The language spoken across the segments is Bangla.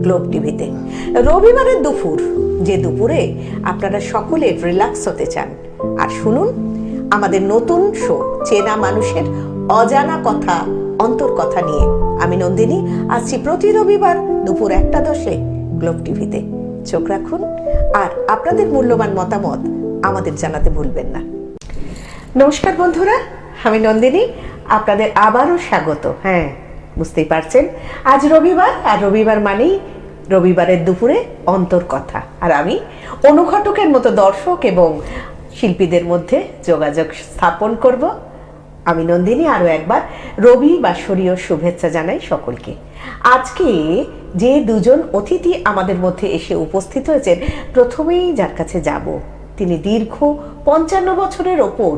গ্লোব টিভিতে। রবিবারের দুপুর, যে দুপুরে আপনারা সকলে রিল্যাক্স হতে চান, আর শুনুন আমাদের নতুন শো চেনা মানুষের অজানা কথা, অন্তর কথা নিয়ে আমি নন্দিনী আসছি প্রতি রবিবার দুপুর 1:10 গ্লোব টিভিতে। চোখ রাখুন আর আপনাদের মূল্যবান মতামত আমাদের জানাতে ভুলবেন না। নমস্কার বন্ধুরা, আমি নন্দিনী, আপনাদের আবারও স্বাগত। হ্যাঁ, বুঝতেই পারছেন আজ রবিবার, আর রবিবার মানেই রবিবারের দুপুরে অন্তর কথা। আর আমি অনুঘটকের মতো দর্শক এবং শিল্পীদের মধ্যে যোগাযোগ স্থাপন করব। আমি নন্দিনী আরও একবার রবি বাসরীয় শুভেচ্ছা জানাই সকলকে। আজকে যে দুজন অতিথি আমাদের মধ্যে এসে উপস্থিত হয়েছেন, প্রথমেই যার কাছে যাব, তিনি দীর্ঘ 55 বছরের ওপর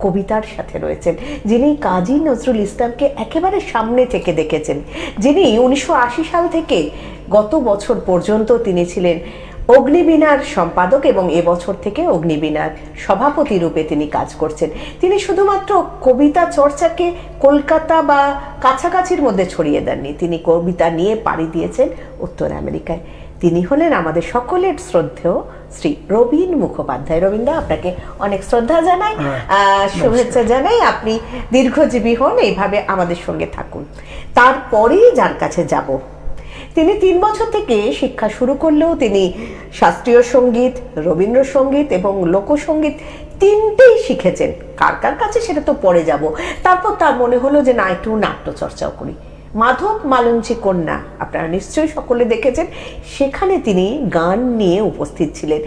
কবিতার সাথে রয়েছেন, যিনি কাজী নজরুল ইসলামকে একেবারে সামনে থেকে দেখেছেন, যিনি 1980 সাল থেকে গত বছর পর্যন্ত তিনি ছিলেন অগ্নিবীণার সম্পাদক এবং এবছর থেকে অগ্নিবীণার সভাপতি রূপে তিনি কাজ করছেন। তিনি শুধুমাত্র কবিতা চর্চাকে কলকাতা বা কাছাকাছির মধ্যে ছড়িয়ে দেননি, তিনি কবিতা নিয়ে পাড়ি দিয়েছেন উত্তর আমেরিকায়। তিনি হলেন আমাদের সকলের শ্রদ্ধেয় শ্রী রবীন মুখোপাধ্যায়। রবীন্দ্র, আপনাকে অনেক শ্রদ্ধা জানাই, শুভেচ্ছা জানাই। আপনি দীর্ঘজীবী হন, এইভাবে আমাদের সঙ্গে থাকুন। তারপরেই যার কাছে যাব, তিনি 3 বছর থেকে শিক্ষা শুরু করলেও তিনি শাস্ত্রীয় সঙ্গীত, রবীন্দ্রসঙ্গীত এবং লোকসঙ্গীত তিনটেই শিখেছেন। কার কার কাছে সেটা তো পরে যাব। তারপর তার মনে হলো যে না, একটু নাট্যচর্চাও করি। মাধব মালঞ্চি কন্যা আপনারা নিশ্চয়ই সকলে দেখেছেন, সেখানে তিনি গান নিয়ে উপস্থিত ছিলেন।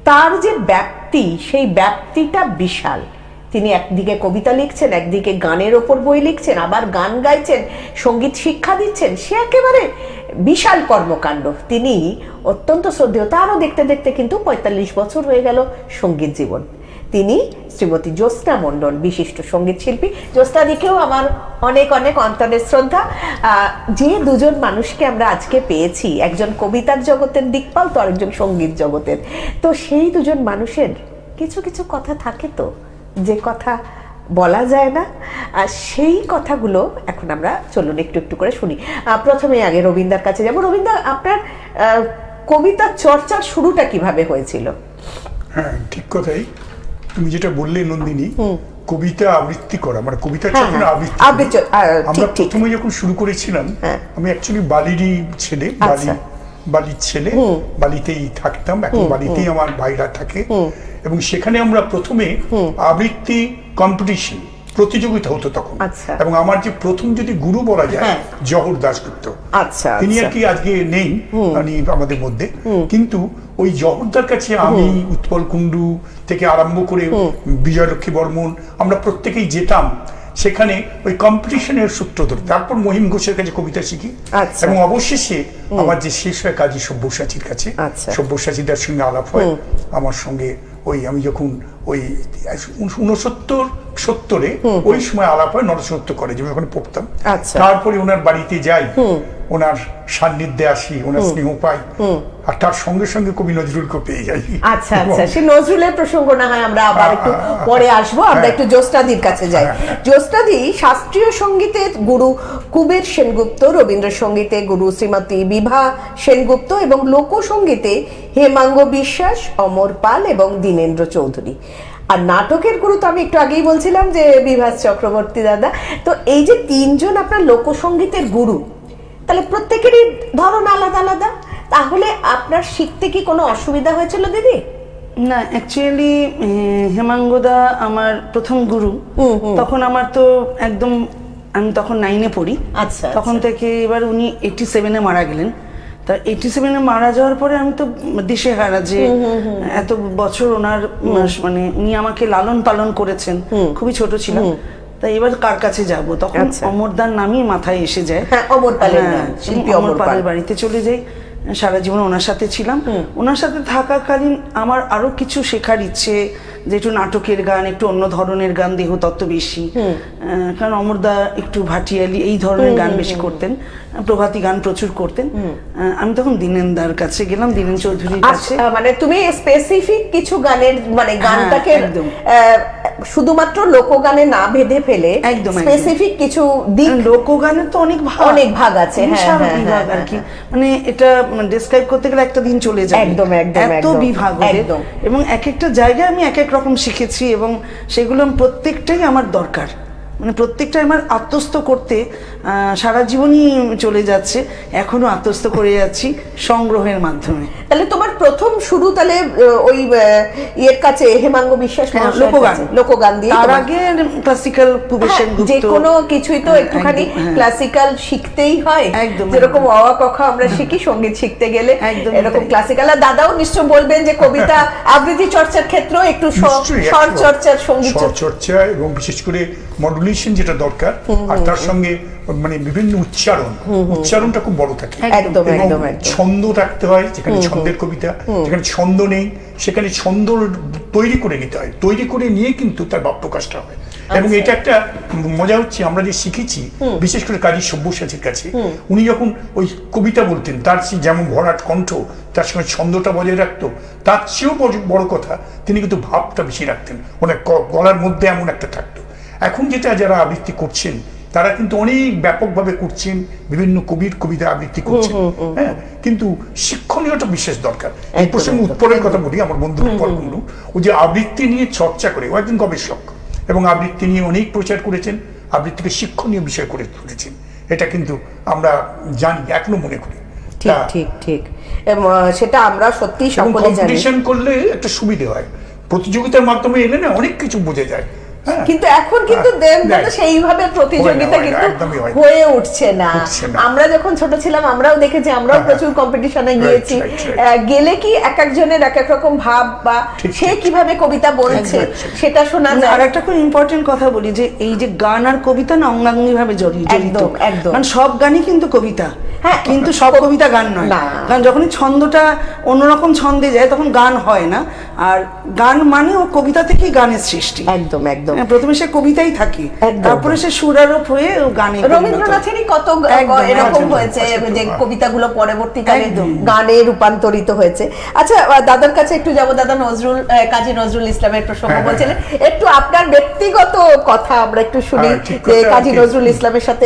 তার যে ব্যাপ্তি, সেই ব্যাপ্তিটা বিশাল। তিনি একদিকে কবিতা লিখছেন, একদিকে গানের ওপর বই লিখছেন, আবার গান গাইছেন, সঙ্গীত শিক্ষা দিচ্ছেন। সে একেবারে বিশাল কর্মকাণ্ড। তিনি অত্যন্ত শ্রদ্ধেয়। তারও দেখতে দেখতে কিন্তু 45 বছর হয়ে গেল সঙ্গীত জীবন। তিনি শ্রীমতী জ্যোৎস্না মণ্ডল, বিশিষ্ট সঙ্গীত শিল্পী। জ্যোৎস্নাদিকেও আমার অনেক অনেক অন্তরের শ্রদ্ধা। যে দুজন মানুষকে আমরা আজকে পেয়েছি, একজন কবিতার জগতের দিকপাল, তো আরেকজন সঙ্গীত জগতের, তো সেই দুজন মানুষের কিছু কিছু কথা থাকে তো, যে কথা বলা যায় না, আর সেই কথাগুলো এখন আমরা চলুন একটু একটু করে শুনি। প্রথমে আগে রবীন্দ্রার কাছে যাব। রবীন্দ্র, আপনার কবিতা চর্চার শুরুটা কিভাবে হয়েছিল? হ্যাঁ, ঠিক কথাই তুমি যেটা বললে নন্দিনী, কবিতা আবৃত্তি করা, মানে কবিতা চর্চা আবৃত্তি। আমরা প্রথমে যখন শুরু করেছিলাম, আমি অ্যাকচুয়ালি বালিরই ছেলে, বালির ছেলে, বালিতেই থাকতাম, এখন বালিতেই আমার ভাইরা থাকে, এবং সেখানে আমরা প্রথমে আবৃত্তি কম্পিটিশন, প্রতিযোগিতা হতো তখন। এবং আমার যে প্রথম যদি গুরু বলা যায়, জহর দাশগুপ্ত, তিনি আর কি আজকে নেই আমাদের মধ্যে, কিন্তু ওই জহরদার কাছে আমি উৎপল কুণ্ডু থেকে আরম্ভ করে বিজয়লক্ষ্মী বর্মন, আমরা প্রত্যেকেই যেতাম সেখানে ওই কম্পিটিশনের সূত্র ধরে। তারপর মহিম ঘোষের কাছে কবিতা শিখি, এবং অবশেষে আমার যে শেষ হয় কাজী সব্যসাচীর কাছে, সব্যসাচীদার সঙ্গে আলাপ হয় আমার সঙ্গে। ওই আমি যখন ওই 69-70 ওই সময় আলাপ হয় নরসিংহ কলেজে, আমি ওখানে পড়তাম। তারপরে ওনার বাড়িতে যাই, ওনার সান্নিধ্যে আসি, ওনার স্নেহ পাই, আর তার সঙ্গে সঙ্গে কবি নজরুলকে পেয়ে যাই। আচ্ছা আচ্ছা, সে নজরুলের প্রসঙ্গ না হয় আমরা আবার একটু পরে আসবো। আমরা একটু জ্যোৎস্নাদির কাছে যাই। জ্যোৎস্নাদি শাস্ত্রীয় সঙ্গীতের গুরু কুবের সেনগুপ্ত, রবীন্দ্রসঙ্গীতে গুরু শ্রীমতী বিভা সেনগুপ্ত, এবং লোকসঙ্গীতে হেমাঙ্গ বিশ্বাস, অমর পাল এবং দীনেন্দ্র চৌধুরী। আর নাটকের গুরু তো আমি একটু আগেই বলছিলাম যে বিভাস চক্রবর্তী দাদা। তো এই যে তিনজন আপনার লোকসঙ্গীতের গুরু, তাহলে প্রত্যেকেরই ধরন আলাদা আলাদা। তাহলে আপনার শিখতে কি কোনো অসুবিধা হয়েছিল দিদি? না, অ্যাকচুয়ালি হেমাঙ্গদা আমার প্রথম গুরু। তখন আমার তো একদম, আমি তখন 9-এ পড়ি। তখন থেকে, এবার উনি 87-এ মারা গেলেন। তা 87-এ মারা যাওয়ার পরে আমি তো দিশেহারা যে এত বছর ওনার, মানে উনি আমাকে লালন পালন করেছেন, খুবই ছোট ছিলাম। তাই এবার কার কাছে যাব, তখন অমরদার নামই মাথায় এসে যায়। অমর পালের বাড়িতে চলে যাই, সারা জীবন ওনার সাথে ছিলাম। ওনার সাথে থাকাকালীন আমার আরো কিছু শেখার ইচ্ছে, যে একটু নাটকের গান, একটু অন্য ধরনের গান, দেহতত্ত্ব বেশি, কারণ অমরদা একটু ভাটিয়ালি এই ধরনের গান বেশি করতেন, প্রভাতী গান প্রচুর করতেন। আমি তখন দীনেন্দার কাছে গেলাম, দীনেন চৌধুরীর কাছে। মানে তুমি স্পেসিফিক কিছু গানের, মানে গানটাকে শুধুমাত্র লোকগানে না বেঁধে ফেলে একদম স্পেসিফিক কিছু দিক, লোকগানের তো অনেক ভাগ আছে, বিশাল বিভাগ আর কি, মানে এটা ডেসক্রাইব করতে গেলে একটা দিন চলে যাবে, একদম এত বিভাগ ওদের, এবং এক একটা জায়গায় আমি এক এক রকম শিখেছি এবং সেগুলো প্রত্যেকটাই আমার দরকার, মানে প্রত্যেকটা আমার আত্মস্থ করতে সারা জীবনই চলে যাচ্ছে, এখনো আত্মস্থ করে যাচ্ছি সংগ্রহের মাধ্যমে। তাহলে তোমার প্রথম শুরু তাহলে ওই ইয়ের কাছে হেমাঙ্গ বিশ্বাস লোকগান দিয়ে, তার আগে ক্লাসিক্যাল প্রফেশন, যে কোনো কিছুই তো একটুখানি ক্লাসিক্যাল শিখতেই হয়, যেরকম অ ক খ আমরা শিখি সঙ্গীত শিখতে গেলে এরকম ক্লাসিক্যাল। আর দাদাও নিশ্চয় বলবেন যে কবিতা আবৃত্তি চর্চার ক্ষেত্রেও একটু স্বর চর্চার, সঙ্গীত চর্চা এবং বিশেষ করে মডুলেশন যেটা দরকার, আর তার সঙ্গে মানে বিভিন্ন উচ্চারণটা খুব বড় থাকে, একদম একদম ছন্দ রাখতে হয়, যেখানে ছন্দের কবিতা, যেখানে ছন্দ নেই সেখানে ছন্দ তৈরি করে নিতে হয়, তৈরি করে নিয়ে কিন্তু তার ভাব প্রকাশটা হয়। এবং এটা একটা মজা হচ্ছে, আমরা যে শিখেছি বিশেষ করে কাজী সব্যসাচীর কাছে, উনি যখন ওই কবিতা বলতেন তার যেমন ভরাট কণ্ঠ, তার সঙ্গে ছন্দটা বজায় রাখতো, তার চেয়েও বড় কথা তিনি কিন্তু ভাবটা বেশি রাখতেন, ওনার গলার মধ্যে এমন একটা থাকতো। এখন যেটা যারা আবৃত্তি করছেন তারা কিন্তু অনেক ব্যাপকভাবে করছেন, বিভিন্ন কবির কবিতা আবৃত্তি করছেন, হ্যাঁ, কিন্তু শিক্ষণীয়টা বিশেষ দরকার। এই প্রসঙ্গে উৎপলের কথা বলি, আমার বন্ধু উৎপল কুণ্ডু, ও যে আবৃত্তি নিয়ে চর্চা করে, ও একজন গবেষক এবং আবৃত্তি নিয়ে অনেক প্রচার করেছেন, আবৃত্তিকে শিক্ষণীয় বিষয় করে তুলেছেন, এটা কিন্তু আমরা জানি, এখনো মনে করি। ঠিক ঠিক ঠিক, সেটা আমরা সত্যি সকলে জানি। কম্পিটিশন করলে একটা সুবিধা হয়, প্রতিযোগিতার মাধ্যমে এলে না অনেক কিছু বোঝা যায়, কিন্তু এখন কিন্তু সেইভাবে প্রতিযোগিতা কিন্তু হয়ে উঠছে না। আমরা যখন ছোট ছিলাম আমরাও দেখেছি, আমরাও প্রচুর কম্পিটিশনে গিয়েছি, গেলে কি এক একজনের এক এক রকম ভাব বা সে কিভাবে কবিতা বলছে সেটা শোনা যায়। আর একটা খুব ইম্পর্টেন্ট কথা বলি, যে এই যে গান আর কবিতা না অঙ্গাঙ্গি ভাবে জড়িত, একদম একদম, মানে সব গানই কিন্তু কবিতা, হ্যাঁ, কিন্তু সব কবিতা গান নয়, কারণ যখনই ছন্দটা অন্যরকম ছন্দে যায় তখন গান হয় না, আর গান মানে ও কবিতা থেকেই গানের সৃষ্টি, একদম একদম, প্রথমে সে কবিতাই থাকে, তারপরে সে সুরারোপ হয়ে ও গানে। রবীন্দ্রনাথেরই কত এরকম হয়েছে যে কবিতাগুলো পরবর্তীকালে গানে রূপান্তরিত হয়েছে। আচ্ছা, দাদার কাছে একটু যাবো, দাদা কাজী নজরুল ইসলামের প্রসঙ্গ বলছিলেন, একটু আপনার ব্যক্তিগত কথা আমরা একটু শুনি, যে কাজী নজরুল ইসলামের সাথে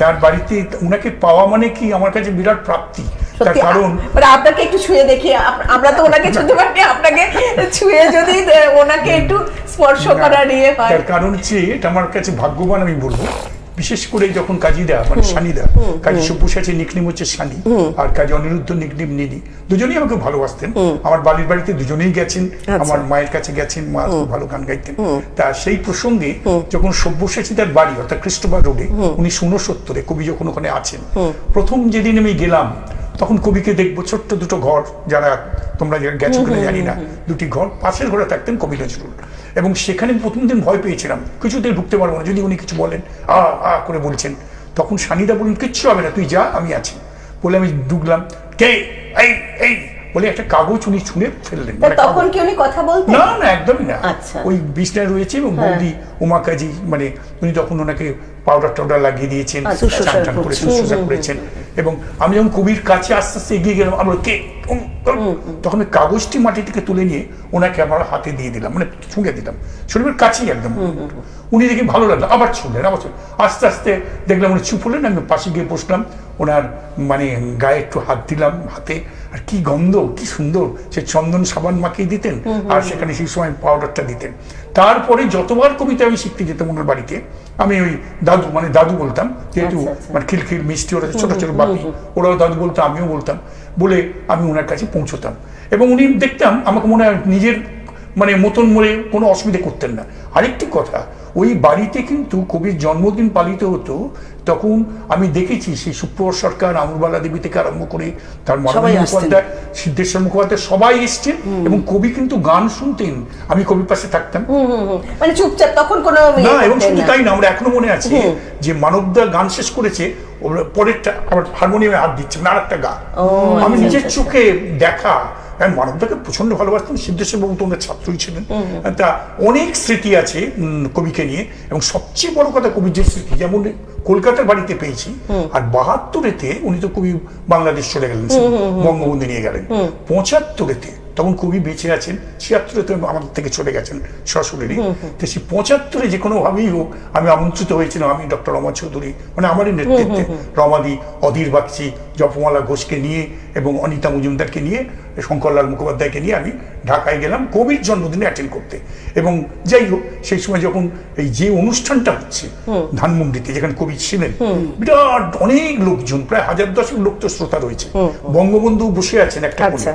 তার বাড়িতে উনাকে পাওয়া মানে কি আমার কাছে বিরাট প্রাপ্তি। কারণ আপনাকে একটু ছুঁয়ে দেখি, আমরা তো ওনাকে ছুঁতে পারি, আপনাকে ছুঁয়ে যদি ওনাকে একটু স্পর্শ করা নিয়ে হয়, তার কারণ হচ্ছে এটা আমার কাছে ভাগ্যবান আমি বলবো। বিশেষ করে যখন কাজীদা মানে সানিদা, কাজী সব্যসাচীর নিকনেম হচ্ছে সানি, আর কাজী অনিরুদ্ধ নিকনেম নিনি, দুজনেই আমাকে ভালোবাসতেন। আমার বাড়ির বাড়িতে দুজনেই গেছেন, আমার মায়ের কাছে গেছেন, মা খুব ভালো গান গাইতেন। তা সেই প্রসঙ্গে যখন সব্যসাচী তার বাড়ি অর্থাৎ খ্রিস্টবার রোডে 1969 কবি যখন ওখানে আছেন, প্রথম যেদিন আমি গেলাম তখন কবিকে দেখবো, ছোট্ট দুটো ঘর, যারা তোমরা গেছো কিনা জানি না, দুটি ঘর, পাশের ঘরে থাকতেন কবি নজরুল, এবং সেখানে প্রথম দিন ভয় পেয়েছিলাম, কিছুতে ঢুকতে পারবো না, যদি উনি কিছু বলেন করে বলছেন। তখন সানিদা বললেন কিচ্ছু হবে না, তুই যা, আমি আছি বলে আমি ঢুকলাম, কে এই এই বলে একটা কাগজ উনি ছুঁড়ে ফেললেন। তখন কি উনি কথা বলতেন? না না, একদমই না, ওই বিছনায় রয়েছে, এবং বৌদি উমা কাজী মানে উনি তখন ওনাকে পাউডার টাউডার লাগিয়ে দিয়েছেন, চান করে শুশ্রূষা করেছেন, এবং আমি যখন কবির কাছে আস্তে আস্তে এগিয়ে গেলাম, আমরা কে, তখন ওই কাগজটি মাটি থেকে তুলে নিয়ে ওনাকে আমার হাতে দিয়ে দিলাম, মানে ছুঁড়ে দিলাম, শরীরের কাছেই একদম। উনি দেখে ভালো লাগলো, আবার ছুঁড়লেন, আবার আস্তে আস্তে দেখলাম উনি চুপ হলেন, আমি পাশে গিয়ে বসলাম, ওনার মানে গায়ে একটু হাত দিলাম, হাতে, আর কি গন্ধ, কি সুন্দর, সে চন্দন সাবান মাখিয়ে দিতেন, আর সেখানে সেই সময় পাউডারটা দিতেন। তারপরে যতবার কবিতা আমি শিখতে যেতাম ওনার বাড়িতে, আমি ওই দাদু মানে দাদু বলতাম, যেহেতু মানে খিলখিল মিষ্টি ওরা ছোট ছোট বাপি, ওরাও দাদু বলতো, আমিও বলতাম, বলে আমি ওনার কাছে পৌঁছতাম, এবং উনি দেখতাম আমাকে মনে হয় নিজের মানে মতন মনে কোনো অসুবিধা করতেন না। আরেকটি কথা, ওই বাড়িতে কিন্তু কবির জন্মদিন পালিত হতো, তখন আমি দেখেছি সেই সুপ্রভাত সরকার, আমরবালা দেবী থেকে আরম্ভ করে তার মাননীয় মুখোপাধ্যায়, সিদ্ধেশ্বর মুখোপাধ্যায়, সবাই এসছেন, এবং কবি কিন্তু গান শুনতেন, আমি কবির পাশে থাকতাম, মানে চুপচাপ, তখন কোনো না। এবং শুধু তাই না, আমরা এখনো মনে আছে যে মানবদা গান শেষ করেছে, পরেরটা আবার হারমোনিয়ামে হাত দিচ্ছে, আর একটা গান আমি নিজের চোখে দেখা। মানবদাকে প্রচন্ড ভালোবাসতেন, সিদ্ধেশ্বর বাবু তো ওনার ছাত্রই ছিলেন। তা অনেক স্মৃতি আছে কবিকে নিয়ে, এবং সবচেয়ে বড় কথা কবির যে স্মৃতি, যেমন কলকাতার বাড়িতে পেয়েছি, আর 72-তে উনি তো কবি বাংলাদেশ চলে গেলেন, বঙ্গবন্ধু নিয়ে গেলেন, 75-তে তখন কবি বেঁচে আছেন, 76-এ তো আমাদের থেকে চলে গেছেন সশরীরই। তো সেই 75-এ যে কোনোভাবেই হোক আমি আমন্ত্রিত হয়েছিলাম, আমি ডক্টর রমা চৌধুরী, মানে আমারই নেতৃত্বে রমাদি, অধীর বাগচি, জপমালা ঘোষকে নিয়ে এবং অনিতা মজুমদারকে নিয়ে, শঙ্করলাল মুখোপাধ্যায়কে নিয়ে আমি ঢাকায় গেলাম কবির জন্মদিনে অ্যাটেন্ড করতে। এবং যাই হোক সেই সময় যখন এই যে অনুষ্ঠানটা হচ্ছে ধানমন্ডিতে, যেখানে কবি ছিলেন, বিরাট অনেক লোকজন, প্রায় 1010 লোক তো শ্রোতা রয়েছে। বঙ্গবন্ধু বসে আছেন একটা কোণে,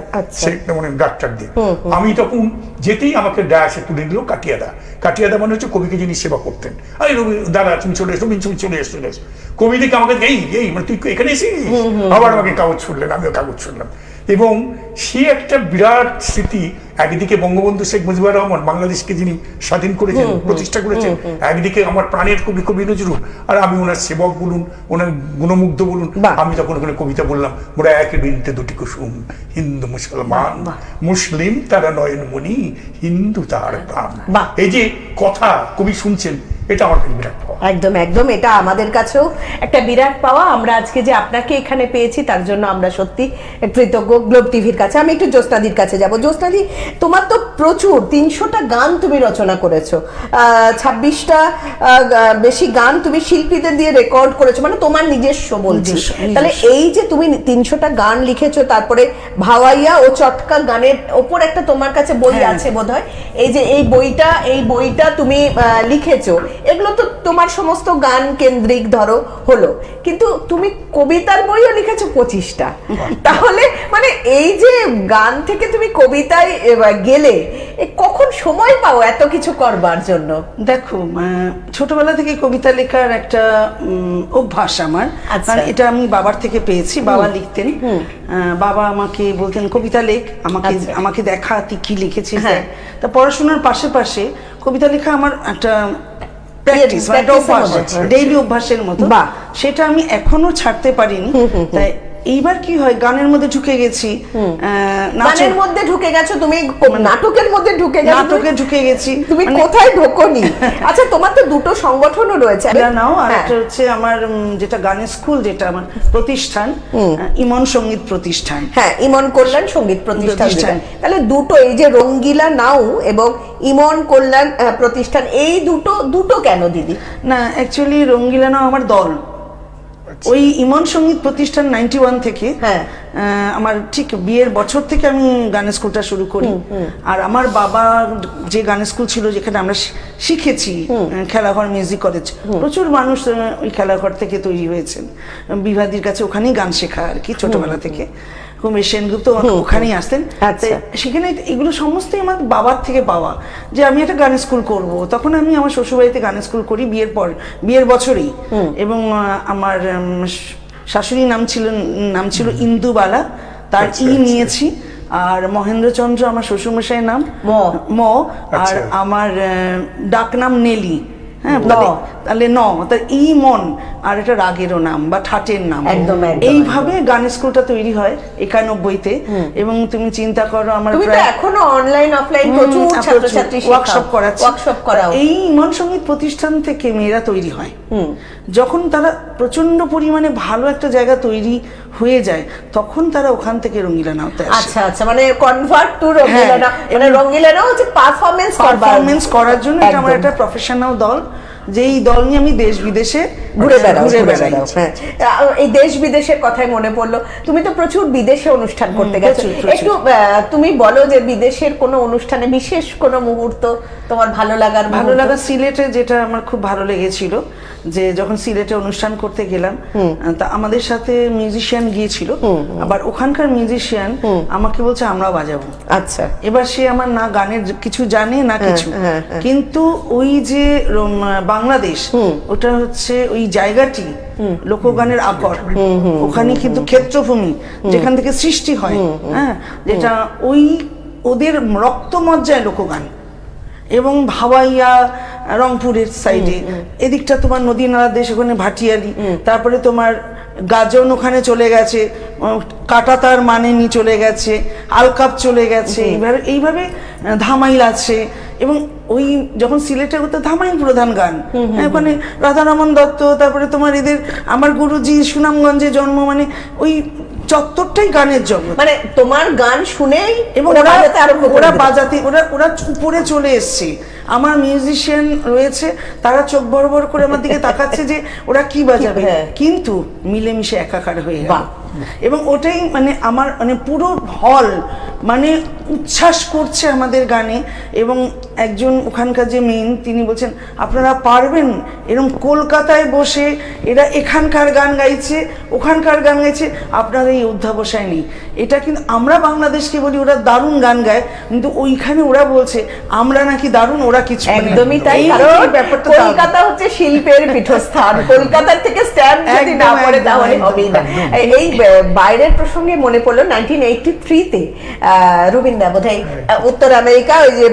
মানে ডাক্তার দিয়ে। আমি তখন যেতেই আমাকে ডায়াসে তুলে দিল কাটিয়াদা। কাটিয়াদা মানে হচ্ছে কবিকে যিনি সেবা করতেন। আরে রবি দাদা তুমি চলে এসো, তুমি চলে এসো, চলে এসো। কবি দেখে আমাকে এই মানে তুই এখানে এসেছিস, আবার আমাকে কাগজ ছুড়লেন, আমিও কাগজ ছুড়লাম। এবং সে একটা বিরাট স্মৃতি। একদিকে বঙ্গবন্ধু শেখ মুজিবুর রহমান বাংলাদেশকে যিনি স্বাধীন করেছেন, প্রতিষ্ঠা করেছেন, একদিকে আমার প্রাণের কবি কবি নজরুল, আর আমি ওনার সেবক বলুন, ওনার গুণমুগ্ধ বলুন। আমি তখন ওখানে কবিতা বললাম, মোরা এক বৃন্তে দুটি কুসুম, হিন্দু মুসলমান, মুসলিম তারা নয়নমণি, হিন্দু তার প্রাণ। এই যে কথা কবি শুনছেন, এটা আমার কাছে বিরাট পাওয়া। একদম একদম, এটা আমাদের কাছেও একটা বিরাট পাওয়া। আমরা আজকে যে আপনাকে এখানে পেয়েছি তার জন্য আমরা সত্যি কৃতজ্ঞ গ্লোব টিভির কাছে। আমি একটু জ্যোৎস্নাদির কাছে যাব। জ্যোৎস্নাদি, তোমার তো প্রচুর 300টা গান তুমি রচনা করেছো, 26টা বেশি গান তুমি শিল্পীদের দিয়ে রেকর্ড করেছো, মানে তোমার নিজস্ব বলছি। তাহলে এই যে তুমি 300টা গান লিখেছো, তারপরে ভাওয়াইয়া ও চটকা গানের ওপর একটা তোমার কাছে বই আছে বোধহয়, এই যে এই বইটা তুমি লিখেছো, এগুলো তো তোমার সমস্ত গান কেন্দ্রিক ধরো হলো, কিন্তু তুমি কবিতার বইও লিখেছো 25টা। তাহলে মানে এই যে গান থেকে তুমি কবিতায় গেলে কখন সময় পাও এত কিছু করবার জন্য? দেখো, ছোটবেলা থেকে কবিতা লেখার একটা অভ্যাস আমার, কারণ এটা আমি বাবার থেকে পেয়েছি। বাবা লিখতেন, বাবা আমাকে বলতেন কবিতা লেখ, আমাকে দেখা তুই কি লিখেছিস। তা পড়াশোনার পাশে পাশে কবিতা লেখা আমার একটা ডেইলি অভ্যাসের মতো, সেটা আমি এখনো ছাড়তে পারিনি। তাই এইবার কি হয়, গানের মধ্যে ঢুকে গেছি, গানের মধ্যে ঢুকে গেছো তুমি, নাটকের মধ্যে ঢুকে গেছি। তুমি কোথায় ঢোকোনি? আচ্ছা, তোমার তো দুটো সংগঠনও রয়েছে নাও, আর একটা হচ্ছে আমার যেটা গানের স্কুল, যেটা আমার প্রতিষ্ঠান, ইমন সঙ্গীত প্রতিষ্ঠান। হ্যাঁ, ইমন কল্যাণ সঙ্গীত প্রতিষ্ঠান। তাহলে দুটো, এই যে রঙ্গিলা নাও এবং ইমন কল্যাণ প্রতিষ্ঠান, এই দুটো কেন দিদি? না, অ্যাকচুয়ালি রঙ্গিলা নাও আমার দল। ওই ইমন সঙ্গীত প্রতিষ্ঠান 91 থেকে, আমার ঠিক বিয়ের বছর থেকে আমি গানের স্কুলটা শুরু করি। আর আমার বাবা যে গানের স্কুল ছিল, যেখানে আমরা শিখেছি, খেলাঘর মিউজিক কলেজ, প্রচুর মানুষ ওই খেলাঘর থেকে তৈরি হয়েছেন। বিভাদির কাছে ওখানেই গান শেখা আর কি, ছোটবেলা থেকে। কুমের সেনগুপ্ত ওখানেই আসতেন। সেখানে এগুলো সমস্তই আমার বাবার থেকে পাওয়া, যে আমি একটা গানের স্কুল করব। তখন আমি আমার শ্বশুরবাড়িতে গানের স্কুল করি বিয়ের বছরেই। এবং আমার শাশুড়ির নাম ছিল ইন্দুবালা, তার নিয়েছি। আর মহেন্দ্রচন্দ্র আমার শ্বশুরমশাইয়ের নাম, আর আমার ডাক নাম নেলি। হ্যাঁ, তাহলে ই মন, আর এটা রাগেরও নাম বা ঠাটের নাম। এইভাবে গানের স্কুলটা তৈরি হয় 91-তে। এবং তুমি চিন্তা করো, আমার এখনো অনলাইন অফলাইন প্রচুর ছাত্রছাত্রী ওয়ার্কশপ করা। এই ইমন সঙ্গীত প্রতিষ্ঠান থেকে মেয়েরা তৈরি হয়। যখন তারা প্রচন্ড পরিমাণে ভালো একটা জায়গা তৈরি হয়ে যায়, তখন তারা ওখান থেকে রঙ্গিলা নাওতে আসে। আচ্ছা আচ্ছা, মানে কনভার্ট টু রঙ্গিলা নাও, মানে রঙ্গিলা নাও হচ্ছে পারফরম্যান্স করার জন্য। এটা আমার একটা প্রফেশনাল দল, যেই দল নিয়ে আমি দেশ বিদেশে ঘুরে বেড়াও। এই দেশ বিদেশের কথাই মনে পড়লো, তুমি তো প্রচুর বিদেশে অনুষ্ঠান করতে গেছো। একটু তুমি বলো যে বিদেশের কোনো অনুষ্ঠানে বিশেষ কোনো মুহূর্ত তোমার ভালো লাগা। সিলেটে যেটা আমার খুব ভালো লেগেছিল, যে যখন সিলেটে অনুষ্ঠান করতে গেলাম, তা আমাদের সাথে মিউজিশিয়ান গিয়েছিল। আবার ওখানকার মিউজিশিয়ান আমাকে বলছে আমরাও বাজাবো। আচ্ছা, এবার সে আমার না গানের কিছু জানে না কিছু, কিন্তু ওই যে বাংলাদেশ, ওটা হচ্ছে ওই জায়গাটি লোকগানের আকর। ওখানে কিন্তু ক্ষেত্রভূমি, যেখান থেকে সৃষ্টি হয়, হ্যাঁ, যেটা ওই ওদের রক্তমজ্জায় লোকগান। এবং ভাওয়াইয়া রংপুরের সাইডে, এদিকটা তোমার নদী নালা দেশ, ওখানে ভাটিয়ালি, তারপরে তোমার গাজন ওখানে চলে গেছে, কাটাতার মানেনি চলে গেছে, আলকাপ চলে গেছে, এইভাবে ধামাইল আছে। এবং ওই যখন সিলেটে হতো ধামাইল প্রধান গান, ওখানে রাধারমন দত্ত, তারপরে তোমার এদের, আমার গুরুজি সুনামগঞ্জে জন্ম, মানে ওই চত্বরটাই গানের জগৎ। মানে তোমার গান শুনেই এবং ওরা বাজাতে আরম্ভ করে ওরা দিত। বাজাতে ওরা উপরে চলে এসছে। আমার মিউজিশিয়ান রয়েছে, তারা চোখ বড় বড় করে আমার দিকে তাকাচ্ছে যে ওরা কি বাজাবে, হ্যাঁ। কিন্তু মিলেমিশে একাকার হয়ে গেল। বাহ। এবং ওটাই মানে আমার মানে পুরো হল মানে উচ্ছ্বাস করছে আমাদের গানে। এবং একজন ওখানকার যে মেইন, তিনি বলছেন আপনারা পারবেন, এরকম কলকাতায় বসে এরা এখানকার গান গাইছে, ওখানকার গান গাইছে, আপনারা এই অধ্যাবসায় নেই। এটা কিন্তু আমরা বাংলাদেশকে বলি ওরা দারুণ গান গায়, কিন্তু ওইখানে ওরা বলছে আমরা নাকি দারুণ, ওরা কিছু মানে একদমই তাই, এই কারণ ব্যাপারটা কলকাতা হচ্ছে শিল্পের পীঠস্থান। কলকাতার থেকে স্ট্যাম্প যদি না একদম, পড়ে একদম, তাহলে একদম, হবেই না। এই বাইরের প্রসঙ্গে মনে পড়লো 1983-তে রবীন্দ্র বোধহয় উত্তর আমেরিকা ওই যে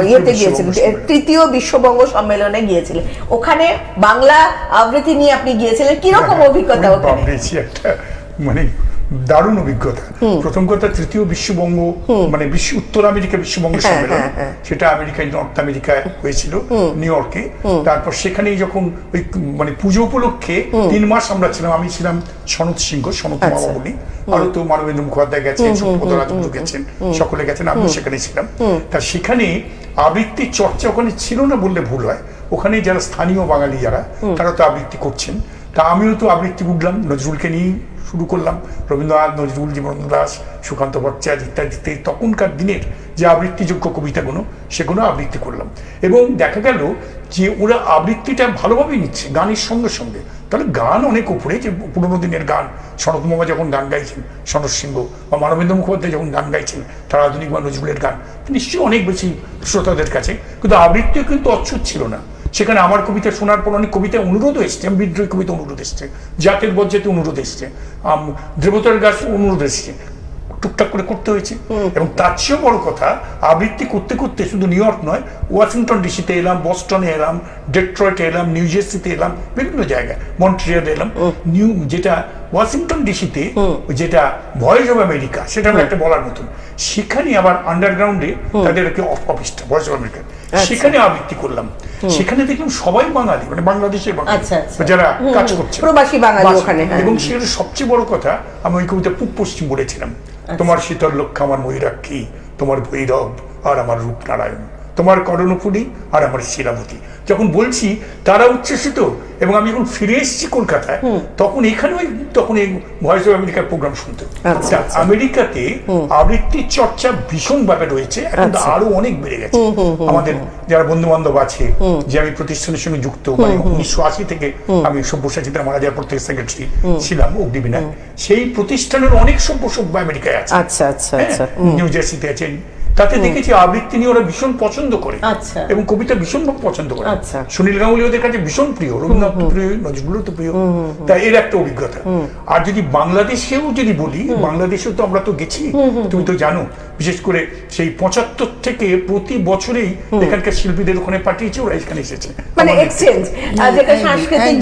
ইয়েতে গিয়েছিলেন, তৃতীয় বিশ্ববঙ্গ সম্মেলনে গিয়েছিলেন। ওখানে বাংলা আবৃত্তি নিয়ে আপনি গিয়েছিলেন, কিরকম অভিজ্ঞতা ওখানে? একটা মানে দারুণ অভিজ্ঞতা। প্রথম কথা, তৃতীয় বিশ্ববঙ্গ মানে উত্তর আমেরিকা বিশ্ববঙ্গ সম্মেলন, সেটা আমেরিকায়, নর্থ আমেরিকায় হয়েছিল, নিউ ইয়র্কে। তারপর সেখানেই যখন ওই মানে পুজো উপলক্ষে 3 মাস আমরা ছিলাম। আমি ছিলাম সনত সিংহ, সনত মামা বলি, আরো তো মানবেন্দ্র মুখোপাধ্যায় গেছেন, সত্যপদ রাজগুরু গেছেন, সকলে গেছেন, আমিও সেখানে ছিলাম। তা সেখানে আবৃত্তির চর্চা ওখানে ছিল না বললে ভুল হয়। ওখানে যারা স্থানীয় বাঙালি যারা, তারা তো আবৃত্তি করছেন। তা আমিও তো আবৃত্তি উঠলাম, নজরুলকে নিয়ে শুরু করলাম। রবীন্দ্রনাথ, নজরুল, জীবনানন্দ দাশ, সুকান্ত ভট্টাচার্য ইত্যাদি ইত্যাদি তখনকার দিনের যে আবৃত্তিযোগ্য কবিতাগুলো, সেগুলো আবৃত্তি করলাম। এবং দেখা গেল যে ওরা আবৃত্তিটা ভালোভাবেই নিচ্ছে গানের সঙ্গে সঙ্গে। তাহলে গান অনেক উপরে, যে পুরোনো দিনের গান, শরৎ মামা যখন গান গাইছেন, সনৎ সিংহ বা মানবেন্দ্র মুখোপাধ্যায় যখন গান গাইছেন, তার আধুনিক বা নজরুলের গান নিশ্চয়ই অনেক বেশি শ্রোতাদের কাছে, কিন্তু আবৃত্তিও কিন্তু অচ্ছুত ছিল না। সেখানে আমার কবিতা শোনার পর অনেক কবিতা অনুরোধ এসছে, বিদ্রোহী কবিতা অনুরোধ এসছে, জাতের বজ্জাতে অনুরোধ এসছে, দেবতার গাছ অনুরোধ এসছে, টুকটাক করে করতে হয়েছে। এবং তার চেয়েও বড় কথা, আবৃত্তি করতে করতে শুধু নিউ ইয়র্ক নয়, ওয়াশিংটন ডিসিতে এলাম, বস্টনে এলাম, ডেট্রয়েটে এলাম, নিউ জার্সিতে এলাম, বিভিন্ন জায়গায়, মন্ট্রিয়ালে এলাম। যেটা ওয়াশিংটন ডিসিতে যেটা ভয়েস অফ আমেরিকা, সেটা আমার একটা বলার মতন। সেখানে আবার আন্ডারগ্রাউন্ডে তাদের অফিসটা, ভয়েস অফ আমেরিকা, সেখানে আবৃত্তি করলাম। সেখানে দেখলাম সবাই বাঙালি, মানে বাংলাদেশের বাঙালি যারা কাজ করছে, প্রবাসী বাঙালি ওখানে। এবং সেটা সবচেয়ে বড় কথা, আমি ওই কবিতা পূব পশ্চিম বলেছিলাম। তোমার শীতল লক্ষ্য আমার ময়ূরাক্ষী, তোমার ভৈরব আর আমার রূপনারায়ণ, তোমার করণফুলি আর আমার শিলাবতী। যখন বলছি তারা উচ্ছ্বসিত। এবং আমি যখন ফিরে এসেছি কলকাতায়, তখন এখানে তখন এই ভয়েস অফ আমেরিকার প্রোগ্রাম শুনতে। আমেরিকাতে আবৃত্তির চর্চা ভীষণভাবে রয়েছে, এখন আরো অনেক বেড়ে গেছে। আমাদের যারা বন্ধু বান্ধব আছে, যে আমি প্রতিষ্ঠানের সঙ্গে যুক্ত, মানে 1980 থেকে আমি সব্যসাচীতে মারা যাওয়ার পর থেকে সেক্রেটারি ছিলাম অগ্নিবীণায়, সেই প্রতিষ্ঠানের অনেক সভ্য আমেরিকায় আছে। নিউ জার্সিতে আছেন। তাতে দেখেছি আবৃত্তি নিয়ে ওরা ভীষণ পছন্দ করে, এবং কবিতা ভীষণ পছন্দ করে। সুনীল গাঙ্গুলি ওদের কাছে ভীষণ প্রিয়, রবীন্দ্রনাথ তো প্রিয়, নজরুলও তো প্রিয়। তাই এর একটা অভিজ্ঞতা। আর যদি বাংলাদেশেও যদি বলি, বাংলাদেশেও তো আমরা তো গেছি, তুমি তো জানো, বিশেষ করে সেই 75 থেকে প্রতি বছরেই এখানকার শিল্পীদের ওখানে পাঠিয়েছে, ওরা এখানে এসেছে, মানে এক্সচেঞ্জ, যেটা সাংস্কৃতিক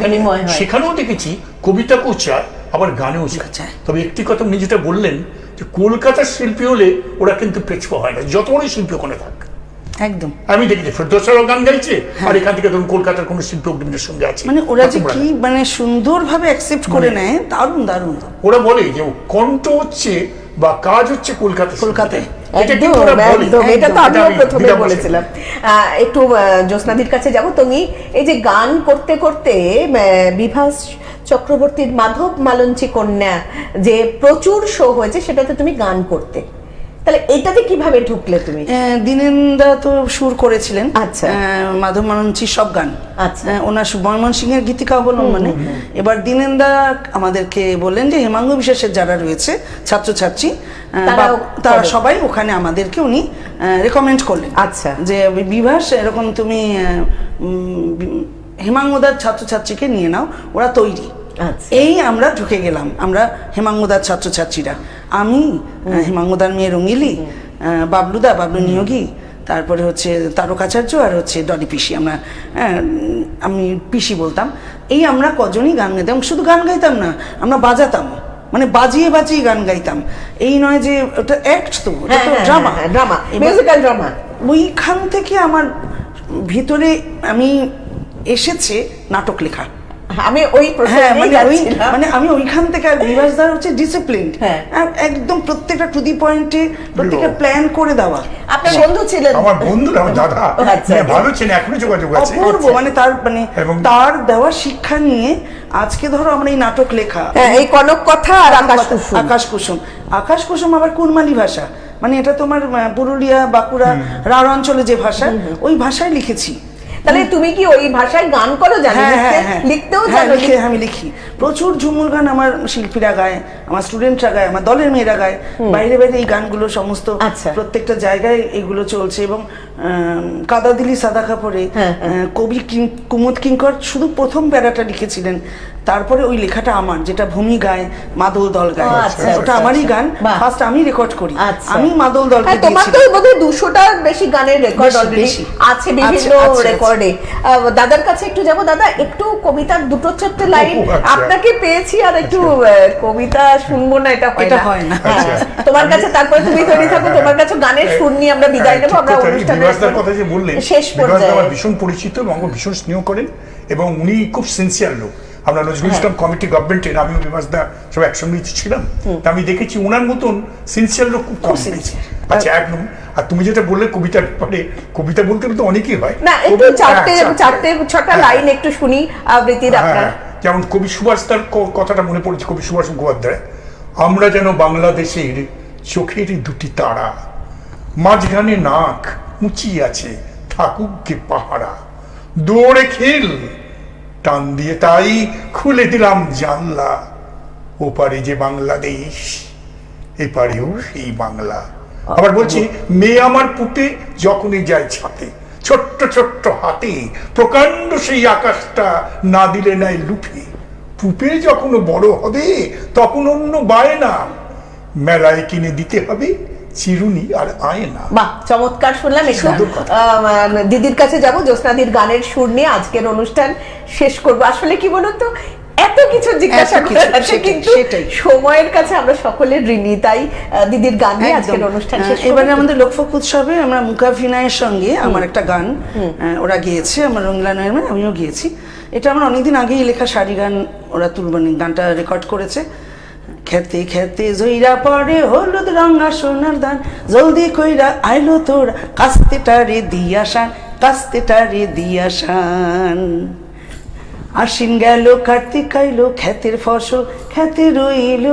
বিনিময়। সেখানেও দেখেছি কবিতা কোচা, আবার গানেও শেখায়। তবে একটি কথা উনি যেটা বললেন, যে কলকাতার শিল্পী হলে ওরা কিন্তু পেছপা হয় না, যত বড় শিল্পী ওখানে থাক। একদম আমি দেখেছি ফেরদৌসেরও গান গাইছে, আর এখান থেকে ধরুন কলকাতার কোনো শিল্পী অগ্নিবীণের সঙ্গে আছে, মানে ওরা যে কি মানে সুন্দরভাবে অ্যাকসেপ্ট করে নেয়, দারুণ দারুণ। ওরা বলে যে কণ্ঠ হচ্ছে বা কাজ হচ্ছে কলকাতায়। এটা তো আমিও প্রথমে বলেছিলাম। একটু জ্যোৎস্নাদির কাছে যাব। তুমি এই যে গান করতে করতে বিভাস চক্রবর্তীর মাধব মালঞ্চি কন্যা যে প্রচুর শো হয়েছে, সেটাতে তুমি গান করতে, তাহলে এটাতে কিভাবে ঢুকলে তুমি? দীনেনদা তো সুর করেছিলেন, মাধব মালঞ্চির সব গান, ওনার ময়মনসিংহের গীতিকা অবলম্বনে। এবার দীনেনদা আমাদেরকে বললেন যে হেমাঙ্গ বিশ্বাসের যারা রয়েছে ছাত্রছাত্রী, তারা সবাই ওখানে আমাদেরকে উনি রেকমেন্ড করলেন, যে বিভাস এরকম তুমি হেমাঙ্গদার ছাত্রছাত্রীকে নিয়ে নাও, ওরা তৈরি। এই আমরা ঢুকে গেলাম, আমরা হেমাঙ্গদার ছাত্রছাত্রীরা, আমি, হেমাঙ্গদার মেয়ে রঙিলি, বাবলু নিয়োগী, তারপরে হচ্ছে তারকাচার্য, আর হচ্ছে ডলি পিসি। আমি পিসি বলতাম। এই আমরা কজনই গান গাইতাম, শুধু গান গাইতাম না, আমরা বাজাতাম, মানে বাজিয়ে বাজিয়ে গান গাইতাম। এই নয় যে ওটা অ্যাক্ট, তো ড্রামা, মিউজিক্যাল ড্রামা। ওইখান থেকে আমার ভিতরে আমি এসেছে নাটক লেখা। আমি ওই মানে আমি ওইখান থেকে আর বিভাসদার হচ্ছে ডিসিপ্লিন, একদম প্রত্যেকটা টু দি পয়েন্টে প্রত্যেকটা প্ল্যান করে দেওয়া। আপনার বন্ধু ছিলেন? আমার বন্ধু না, আমার দাদা, ভালো ছিলেন, এখনো যোগাযোগ আছে। অপূর্ব, মানে তার দেওয়া শিক্ষা নিয়ে আজকে ধরো আমরা এই নাটক লেখা, এই কনক কথা আর আকাশ কুসুম। আকাশ কুসুম আবার কুরমালি ভাষা, মানে এটা তোমার পুরুলিয়া বাঁকুড়া রাঢ় অঞ্চলে যে ভাষা, ওই ভাষায় লিখেছি। তাহলে তুমি কি ওই ভাষায় গান করো? জানি লিখতেও জানো? আমি লিখি প্রচুর ঝুমুর গান, আমার শিল্পীরা গায়, আমার স্টুডেন্টরা গায়, আমার দলের মেয়েরা গায়, বাইরে বাইরে এই গানগুলো সমস্ত প্রত্যেকটা জায়গায় এগুলো চলছে। এবং কাদা দিলি সাদা কাপড়ে কবি কুমুদ কিঙ্কর শুধু প্রথম প্যারাটা লিখেছিলেন, তারপরে ওই লেখাটা আমার, যেটা ভূমি গায়, মাদল দল গায়, ওটা আমারই গান, ফার্স্ট আমি রেকর্ড করি, আমি মাদল দলকে দিয়েছি। তোমার তো বোধহয় 200টার বেশি গানের রেকর্ড অলরেডি আছে বিভিন্ন রেকর্ডে। দাদার কাছে একটু যাবো। দাদা, একটু কবিতার দুটো চারটে লাইন আপনাকে পেয়েছি, আর একটু কবিতা শুনবো না, এটা হয় না তোমার কাছে। তারপরে তুমি তৈরি থাকো, তোমার কাছে গানের সুর নিয়ে আমরা বিদায় নেবো। আমরা অনুষ্ঠানের কথা যে বললেন, শেষ পর্যায়ে আমার ভীষণ পরিচিত এবং ভীষণ স্নেহ করেন, এবং উনি খুব সিনসিয়ার লোক। আমরা নজরুল ইসলাম কমিটি গভর্নমেন্টের, আমি বিভাসদা সব একসঙ্গেই ছিলাম, তা আমি দেখেছি ওনার মতন সিনসিয়ার লোক খুব কম দেখেছি। আচ্ছা, একদম। আর তুমি যেটা বললে কবিতার ব্যাপারে, কবিতা বলতে তো অনেকেই হয় না, একটু চারটে ছটা লাইন একটু শুনি আবৃত্তির আপনার। যেমন কবি সুভাষ, তার কথাটা মনে পড়েছে, কবি সুভাষ মুখোপাধ্যায়, আমরা যেন বাংলাদেশের চোখের দুটি তারা, মাঝখানে নাক উঁচিয়ে আছে, থাকুক গে পাহারা, দৌড়ে খেল টান দিয়ে তাই খুলে দিলাম জানলা, ওপারে যে বাংলাদেশ, এপারেও সেই বাংলা। আবার বলছি, মেয়ে আমার পুঁতে যখনই যায় ছাতে, ছোট্ট ছোট্ট হাতে প্রকাণ্ড সেই আকাশটা না দিলে নাই লুফে, পুপে যখন বড় হবে তখন অন্য বায়না, মেলায় কিনে দিতে হবে চিরুনি আর আয়না। বাহ, চমৎকার শুনলাম। একটু দিদির কাছে যাবো, জ্যোৎস্নাদির গানের সুর নিয়ে আজকের অনুষ্ঠান শেষ করবো। আসলে কি বলুন তো, এত কিছু জিজ্ঞাসা করছে, কিন্তু সময়ের কাছে আমরা সকলে ঋণী, তাই দিদির গান নিয়ে আজকের অনুষ্ঠান শেষ। এবারে আমাদের লোকফোক উৎসবে আমরা মুকাভিনয়ের সঙ্গে আমার একটা গান ওরা গিয়েছে, আমার রঙ্গিলা নয়ের, আমিও গিয়েছি। এটা আমার অনেকদিন আগেই লেখা সারি গান, ওরা তুলবানি গানটা রেকর্ড করেছে। খেতে খেতে জইরা পড়ে হলুদ রঙা সোনার দান, জলদি কইরা আইলো তোর কাস্তেটারে দিয়াশান, কাস্তেটারে দিয়াশান। আশ্বিন গেল কার্তিক আইলো, ক্ষেতের ফসল খেতে রইল,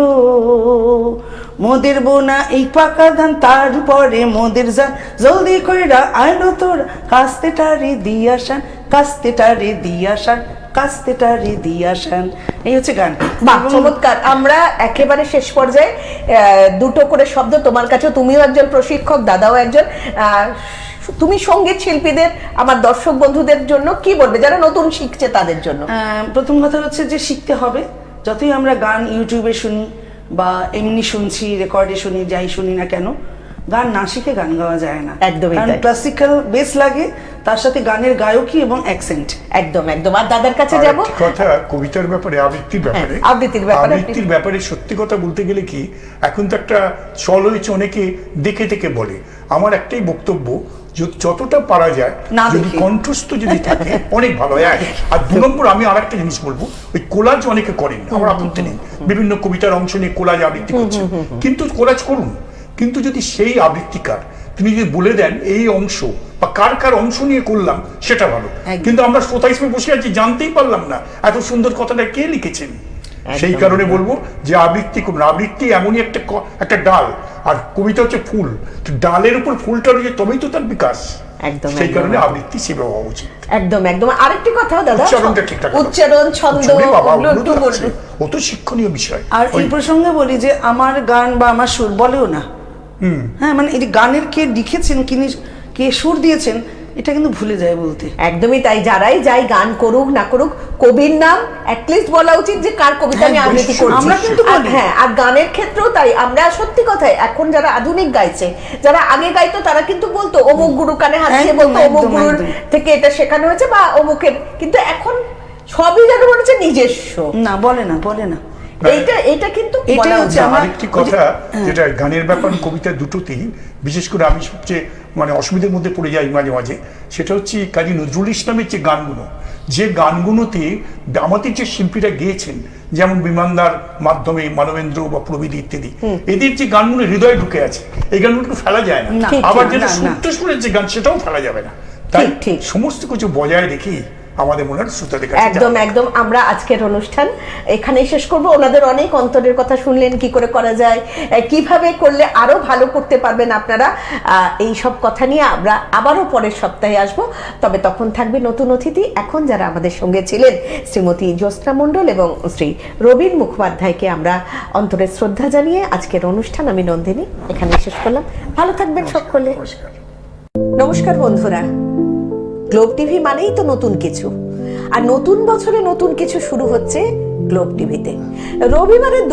মোদের বোনা এই পাকা ধান, তারপরে মোদের যান, জলদি কইরা আইলো তোর কাস্তেটারে দিয়াশান, কাস্তেটারে দিয়াশান, কাস্তেটারে দিয়াশান। এই হচ্ছে গান। বাহ, চমৎকার। আমরা একেবারে শেষ পর্যায়ে দুটো করে শব্দ তোমার কাছে, তুমিও একজন প্রশিক্ষক, দাদাও একজন, তুমি সঙ্গীত শিল্পীদের, আমার দর্শক বন্ধুদের জন্য কি বলবে যারা নতুন শিখছে তাদের জন্য? প্রথম কথা হচ্ছে যে শিখতে হবে। যতই আমরা গান ইউটিউবে শুনি বা এমনি শুনছি, রেকর্ডে শুনি, যাই শুনি না কেন, গান না শিখে গান গাওয়া যায় না। একদমই, কারণ ক্লাসিক্যাল বেস লাগে, তার সাথে গানের গায়কী এবং অ্যাকসেন্ট। একদম একদম। আর দাদার কাছে যাব, কথা কবিতার ব্যাপারে, আবৃত্তির ব্যাপারে সত্যি কথা বলতে গেলে কি, এখন তো একটা চল হয়েছে, অনেকে দেখে থেকে বলে। আমার একটাই বক্তব্য, যতটা পারা যায় যদি কণ্ঠস্থ যদি থাকে অনেক ভালো হয়। আর 2 নম্বর আমি আর একটা জিনিস বলবো, ওই কোলাজ অনেকে করেন, আমার আপত্তি নেই, বিভিন্ন কবিতার অংশ নিয়ে কোলাজ আবৃত্তি করছেন, কিন্তু কোলাজ করুন, কিন্তু যদি সেই আবৃত্তিকার তিনি যদি বলে দেন এই অংশ বা কার কার অংশ নিয়ে করলাম, সেটা ভালো। কিন্তু আমরা শ্রোতা হিসেবে বসে আছি, জানতেই পারলাম না এত সুন্দর কথাটা কে লিখেছেন। সেই কারণে বলবো যে আবৃত্তি করুন। আবৃত্তি এমনই একটা ডাল, আর কবিতা হচ্ছে ফুল, ডালের উপর ফুলটা রয়েছে, তবেই তো তার বিকাশ। সেই কারণে আবৃত্তি সেবা হওয়া উচিত। একদম একদম। আরেকটি কথা দাদা, উচ্চারণটা ঠিকঠাক, উচ্চারণ, ছন্দ, ও তো শিক্ষণীয় বিষয়। আর এই প্রসঙ্গে বলি যে আমার গান বা আমার সুর বলেও না, হ্যাঁ, মানে এই গানের কে লিখেছেন, কে সুর দিয়েছেন, এটা কিন্তু ভুলে যায় বলতে। একদমই তাই। যারাই যাই গান করুক না করুক, কবির নাম অ্যাটলিস্ট বলা উচিত যে কার কবিতা আমি আবৃত্তি করছি। আমরা কিন্তু বলি, হ্যাঁ, আর গানের ক্ষেত্রেও তাই। আমরা সত্যি কথাই, এখন যারা আধুনিক গাইছে, যারা আগে গাইতো তারা কিন্তু বলতো অমুক গুরু কানে হাত দিয়ে বলতো, অমুক গুরুর থেকে এটা শেখানো হয়েছে বা অমুকের, কিন্তু এখন সবই যেন মনে হচ্ছে নিজস্ব। না, বলে না। এইটা কিন্তু এটাই হচ্ছে আমার একটি কথা, যেটা গানের ব্যাপার কবিতা দুটোতেই বিশেষ করে আমি সবচেয়ে অসুবিধার মধ্যে পড়ে যাই মাঝে মাঝে, সেটা হচ্ছে কাজী নজরুল ইসলামের যে গানগুলো, যে গানগুলোতে আমাদের যে শিল্পীরা গেয়েছেন, যেমন বিমানদার মাধ্যমে মানবেন্দ্র বা প্রবীর ইত্যাদি, এদের যে গানগুলো হৃদয়ে ঢুকে আছে, এই গানগুলোকে ফেলা যায় না। আবার যেটা শুনতে শুনে যে গান, সেটাও ফেলা যাবে না। তাই সমস্ত কিছু বজায় রেখেই আমাদের মনে হয় শ্রোতাদের কাছে একদম একদম আমরা আজকের অনুষ্ঠান এখানেই শেষ করব। ওনাদের অনেক অন্তরের কথা শুনলেন, কি করে করা যায়, কিভাবে করলে আরো ভালো করতে পারবেন আপনারা। এই সব কথা নিয়ে আমরা আবারও পরের সপ্তাহে আসব, তবে তখন থাকবে নতুন অতিথি। এখন যারা আমাদের সঙ্গে ছিলেন, শ্রীমতী জ্যোৎস্না মণ্ডল এবং শ্রী রবীন মুখোপাধ্যায়কে আমরা অন্তরের শ্রদ্ধা জানিয়ে আজকের অনুষ্ঠান আমি নন্দিনী এখানে শেষ করলাম। ভালো থাকবেন সকলে। নমস্কার বন্ধুরা, গ্লোব টিভি মানেই তো নতুন কিছু, আর নতুন বছরে নতুন কিছু শুরু হচ্ছে গ্লোব টিভিতে। রবিবারের